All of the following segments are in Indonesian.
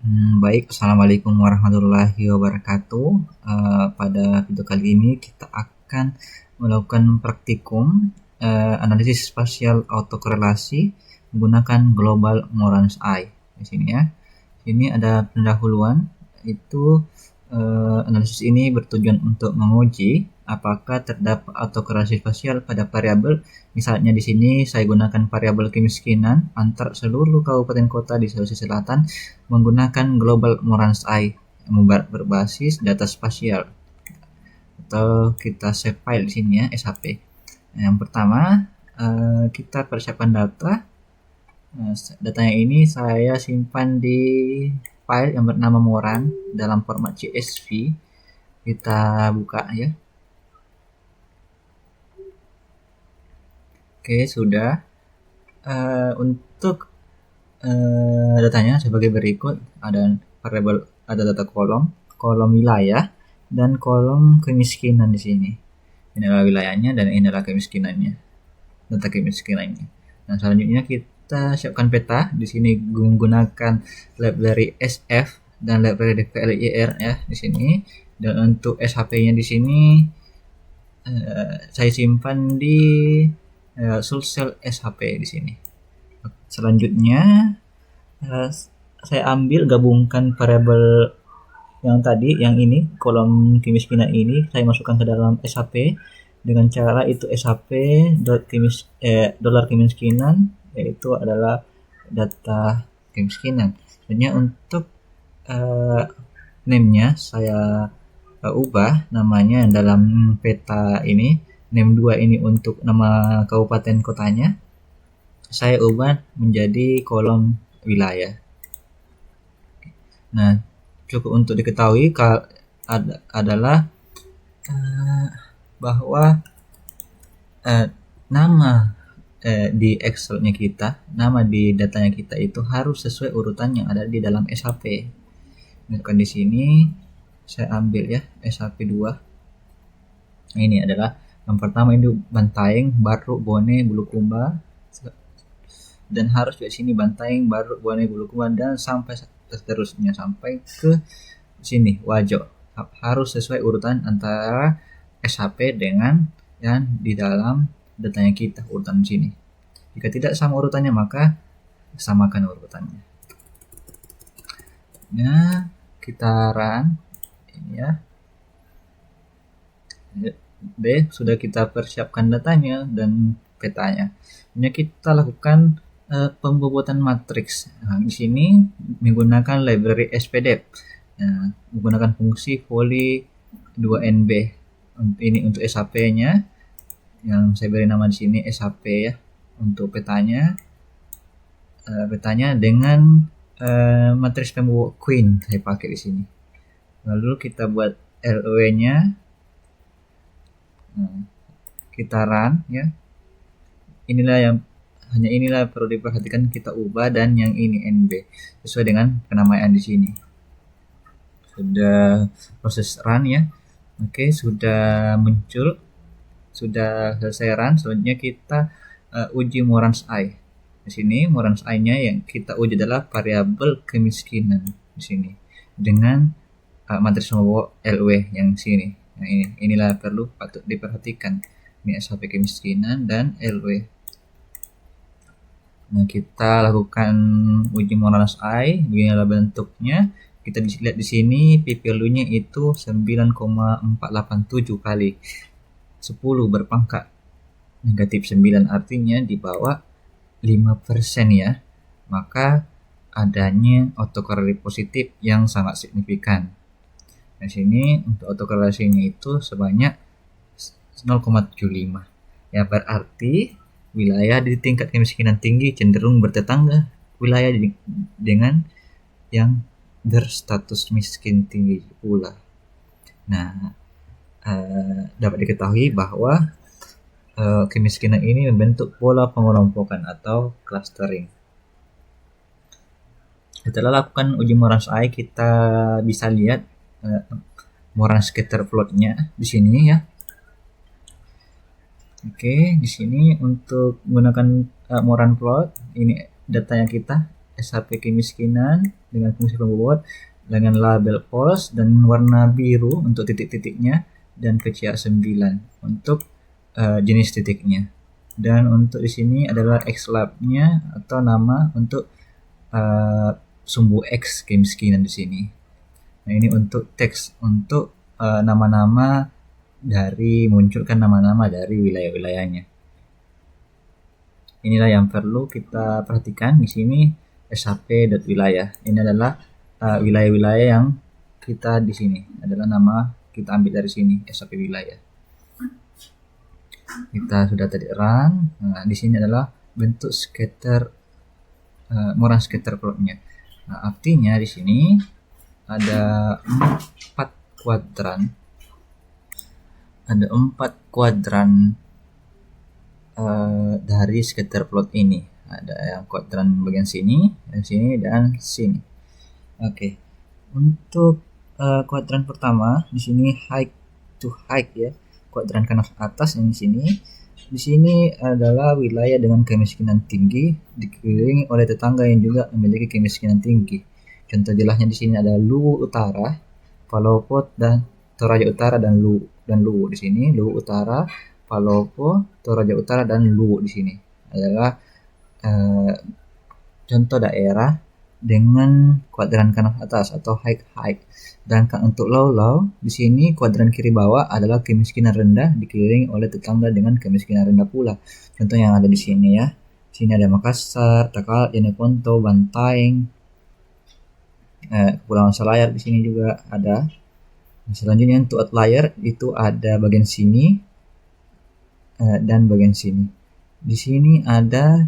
Baik, Assalamualaikum warahmatullahi wabarakatuh. Pada video kali ini kita akan melakukan praktikum analisis spasial autokorelasi menggunakan Global Moran's Eye. Di sini ya. Ini ada pendahuluan. Itu analisis ini bertujuan untuk menguji apakah terdapat autokorelasi spasial pada variabel. Misalnya di sini saya gunakan variabel kemiskinan antar seluruh kabupaten kota di Sulawesi Selatan menggunakan Global Moran's Eye yang berbasis data spasial, atau kita save file di sini ya, SHP. Yang pertama, kita persiapkan data. Datanya ini saya simpan di file yang bernama Moran dalam format CSV. Kita buka ya. Oke, sudah. Untuk datanya sebagai berikut. Ada variabel, ada data kolom wilayah, dan kolom kemiskinan di sini. Ini adalah wilayahnya dan ini adalah kemiskinannya, data kemiskinannya. Nah, selanjutnya kita siapkan peta. Di sini menggunakan library SF dan library DVLIR ya di sini. Dan untuk SHP-nya di sini saya simpan di Sulsel SHP di sini. Selanjutnya saya ambil gabungkan variabel yang tadi, yang ini, kolom kemiskinan ini saya masukkan ke dalam SHP dengan cara itu SHP dolar kemiskinan, yaitu adalah data kemiskinan. Sebenarnya untuk name-nya saya ubah namanya dalam peta ini. Name 2 ini untuk nama kabupaten kotanya saya ubah menjadi kolom wilayah. Nah, cukup untuk diketahui adalah bahwa nama di Excel-nya kita, nama di datanya kita itu harus sesuai urutan yang ada di dalam SHP. Misalkan di sini saya ambil ya SHP 2. Ini adalah yang pertama, ini Bantaeng, Baruk, Bone, Bulukumba, dan harus di sini Bantaeng, Baruk, Bone, Bulukumba, dan sampai seterusnya sampai ke sini Wajo. Harus sesuai urutan antara SHP dengan yang di dalam datanya kita, urutan sini. Jika tidak sama urutannya maka samakan urutannya. Nah, kita run ini ya. Sudah kita persiapkan datanya dan petanya. Ini kita lakukan pembobotan matriks. Nah, di sini menggunakan library SPDEP. Nah, menggunakan fungsi volley 2NB. Ini untuk SHP-nya yang saya beri nama di sini SHP ya. Untuk petanya dengan matriks pembobot Queen saya pakai di sini. Lalu kita buat LW-nya. Kita run ya. Inilah perlu diperhatikan, kita ubah, dan yang ini NB sesuai dengan penamaan di sini. Sudah proses run ya. Oke, sudah muncul, sudah selesai run. Selanjutnya kita uji Moran's Eye. Di sini Moran's Eye-nya yang kita uji adalah variabel kemiskinan di sini dengan matriks pembobot LW yang sini. Nah, inilah perlu patut diperhatikan. Ini SHP kemiskinan dan LW. Nah, kita lakukan uji Moran's Eye. Beginilah bentuknya. Kita lihat di sini p value-nya itu 9,487 kali 10 berpangkat negatif 9, artinya di bawah 5% ya. Maka adanya autokorelasi positif yang sangat signifikan. Di sini untuk autokorelasinya itu sebanyak 0,75. Ya, berarti wilayah di tingkat kemiskinan tinggi cenderung bertetangga wilayah dengan yang berstatus miskin tinggi pula. Nah, dapat diketahui bahwa kemiskinan ini membentuk pola pengelompokan atau clustering. Setelah lakukan uji Moran's Eye, kita bisa lihat Moran scatter plot-nya di sini ya. Oke, di sini untuk menggunakan Moran plot, ini datanya kita SHP kemiskinan dengan fungsi pembobot dengan label POLS dan warna biru untuk titik-titiknya dan PCA 9 untuk jenis titiknya. Dan untuk di sini adalah XLab-nya atau nama untuk sumbu X kemiskinan di sini. Nah, ini untuk teks untuk nama-nama dari munculkan nama-nama dari wilayah-wilayahnya. Inilah yang perlu kita perhatikan di sini shp.wilayah. Ini adalah wilayah-wilayah yang kita di sini adalah nama kita ambil dari sini shp wilayah. Kita sudah tadi run. Nah, di sini adalah bentuk scatter Moran scatter plotnya. Nah, artinya di sini ada 4 kuadran. Ada 4 kuadran dari scatter plot ini. Ada yang kuadran bagian sini, dan sini. Oke. Untuk kuadran pertama di sini height to height ya. Kuadran kanan atas yang di sini. Di sini adalah wilayah dengan kemiskinan tinggi dikelilingi oleh tetangga yang juga memiliki kemiskinan tinggi. Contoh jelasnya di sini ada Luwu Utara, Palopo dan Toraja Utara dan Luwu di sini. Luwu Utara, Palopo, Toraja Utara dan Luwu di sini adalah contoh daerah dengan kuadran kanan atas atau high. Sedangkan untuk low di sini kuadran kiri bawah adalah kemiskinan rendah dikelilingi oleh tetangga dengan kemiskinan rendah pula. Contoh yang ada di sini ya. Di sini ada Makassar, Takal, Jeneponto, Bantaeng, Kepulauan Selayar di sini juga ada. Selanjutnya untuk outlier itu ada bagian sini dan bagian sini. Di sini ada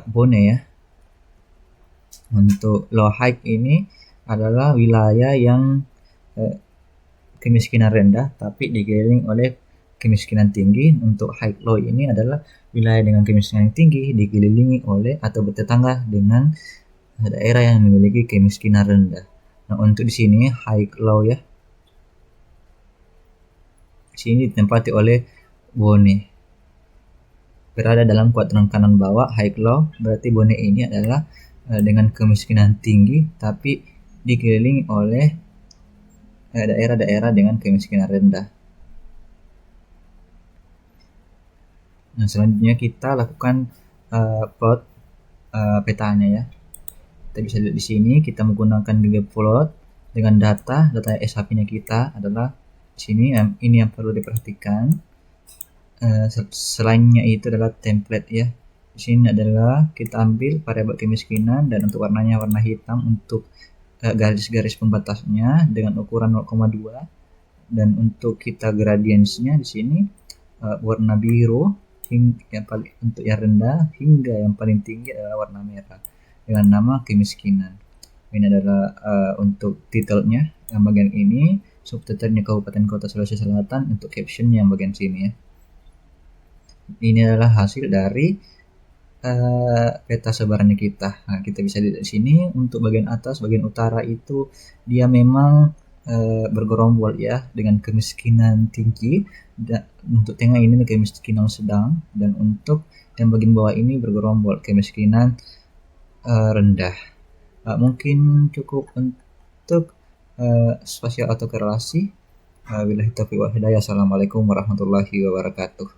Bone ya. Untuk low height ini adalah wilayah yang kemiskinan rendah tapi dikelilingi oleh kemiskinan tinggi. Untuk high low ini adalah wilayah dengan kemiskinan tinggi dikelilingi oleh atau bertetangga dengan daerah yang memiliki kemiskinan rendah. Nah, untuk di sini high low ya. Di sini ditempati oleh Bone. Berada dalam kuadran kanan bawah high low, berarti Bone ini adalah dengan kemiskinan tinggi tapi dikelilingi oleh daerah-daerah dengan kemiskinan rendah. Nah, selanjutnya kita lakukan plot petanya ya. Kita bisa lihat di sini kita menggunakan ggplot dengan data SHP-nya kita adalah di sini. Ini yang perlu diperhatikan. Selainnya itu adalah template ya. Di sini adalah kita ambil variabel kemiskinan dan untuk warnanya warna hitam untuk garis-garis pembatasnya dengan ukuran 0,2 dan untuk kita gradiensnya di sini warna biru yang paling untuk yang rendah hingga yang paling tinggi adalah warna merah dengan nama kemiskinan. Ini adalah untuk titelnya yang bagian ini, subtitlenya Kabupaten Kota Sulawesi Selatan, untuk captionnya yang bagian sini ya. Ini adalah hasil dari peta sebarannya kita. Nah, kita bisa lihat di sini untuk bagian atas, bagian utara itu dia memang bergerombol ya dengan kemiskinan tinggi. Dan untuk tengah ini kemiskinan sedang, dan untuk yang bagian bawah ini bergerombol kemiskinan rendah. Mungkin cukup untuk spasial autokorelasi. Wabillahi taufiq wal hidayah. Assalamualaikum warahmatullahi wabarakatuh.